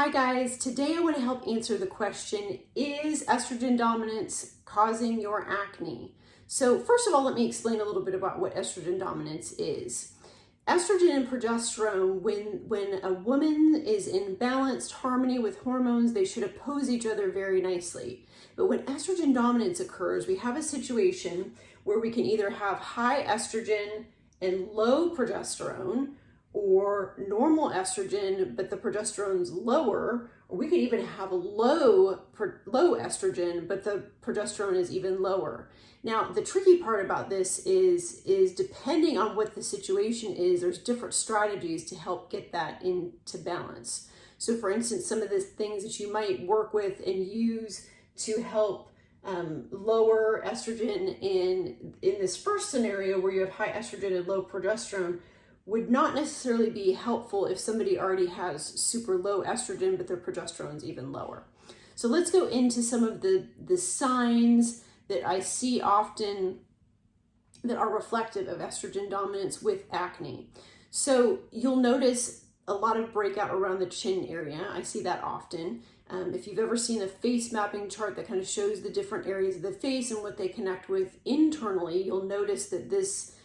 Hi guys, today I want to help answer the question, is estrogen dominance causing your acne? So first of all, let me explain a little bit about what estrogen dominance is. Estrogen and progesterone, when a woman is in balanced harmony with hormones, they should oppose each other very nicely. But when estrogen dominance occurs, we have a situation where we can either have high estrogen and low progesterone, or normal estrogen, but the progesterone's lower, or we could even have a low estrogen, but the progesterone is even lower. Now, the tricky part about this is depending on what the situation is, there's different strategies to help get that into balance. So for instance, some of the things that you might work with and use to help lower estrogen in this first scenario where you have high estrogen and low progesterone would not necessarily be helpful if somebody already has super low estrogen, but their progesterone's even lower. So let's go into some of the signs that I see often that are reflective of estrogen dominance with acne. So you'll notice a lot of breakout around the chin area. I see that often. If you've ever seen a face mapping chart that kind of shows the different areas of the face and what they connect with internally, you'll notice that this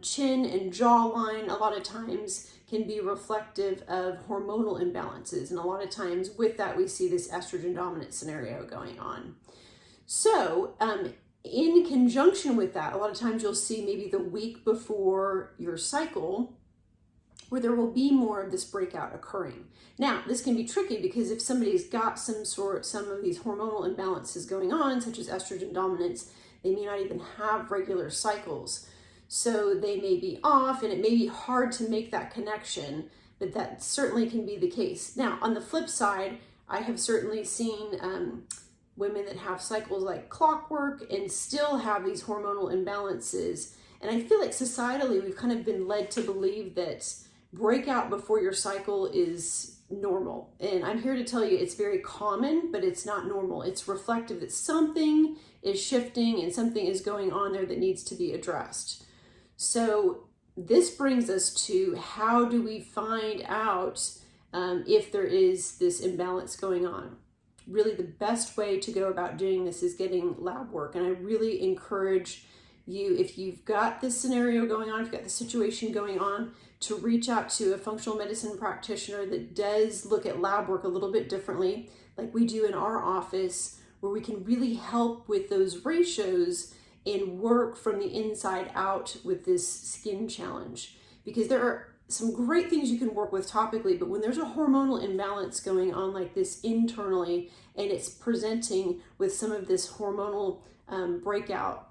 chin and jawline a lot of times can be reflective of hormonal imbalances. And a lot of times with that, we see this estrogen dominant scenario going on. So in conjunction with that, a lot of times you'll see maybe the week before your cycle where there will be more of this breakout occurring. Now, this can be tricky because if somebody's got some of these hormonal imbalances going on, such as estrogen dominance, they may not even have regular cycles. So they may be off and it may be hard to make that connection, but that certainly can be the case. Now, on the flip side, I have certainly seen women that have cycles like clockwork and still have these hormonal imbalances. And I feel like societally, we've kind of been led to believe that breakout before your cycle is normal. And I'm here to tell you it's very common, but it's not normal. It's reflective that something is shifting and something is going on there that needs to be addressed. So this brings us to how do we find out if there is this imbalance going on? Really the best way to go about doing this is getting lab work. And I really encourage you, if you've got this scenario going on, if you've got the situation going on, to reach out to a functional medicine practitioner that does look at lab work a little bit differently, like we do in our office, where we can really help with those ratios and work from the inside out with this skin challenge. Because there are some great things you can work with topically, but when there's a hormonal imbalance going on like this internally, and it's presenting with some of this hormonal breakout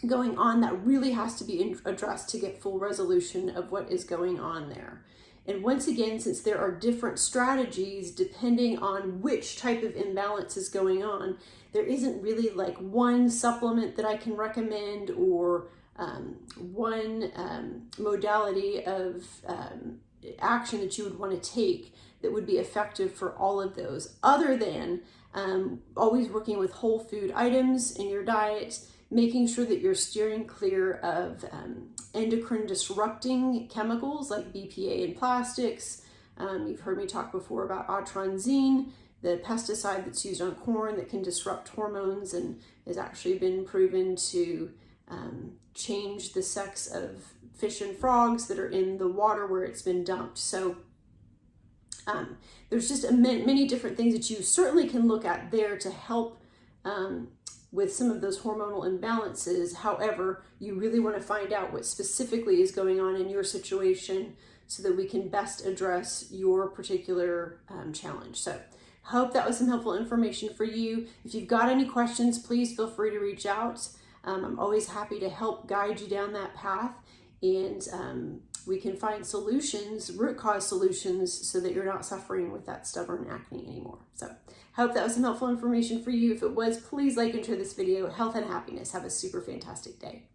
going on, that really has to be addressed to get full resolution of what is going on there. And once again, since there are different strategies depending on which type of imbalance is going on, there isn't really like one supplement that I can recommend or one modality of action that you would want to take that would be effective for all of those, other than always working with whole food items in your diet, making sure that you're steering clear of endocrine disrupting chemicals like BPA in plastics. You've heard me talk before about atrazine, the pesticide that's used on corn that can disrupt hormones and has actually been proven to change the sex of fish and frogs that are in the water where it's been dumped. So there's just many different things that you certainly can look at there to help with some of those hormonal imbalances. However, you really want to find out what specifically is going on in your situation so that we can best address your particular challenge. So I hope that was some helpful information for you. If you've got any questions, please feel free to reach out. I'm always happy to help guide you down that path, and we can find solutions, root cause solutions, so that you're not suffering with that stubborn acne anymore. So I hope that was some helpful information for you. If it was, please like and share this video. Health and happiness. Have a super fantastic day.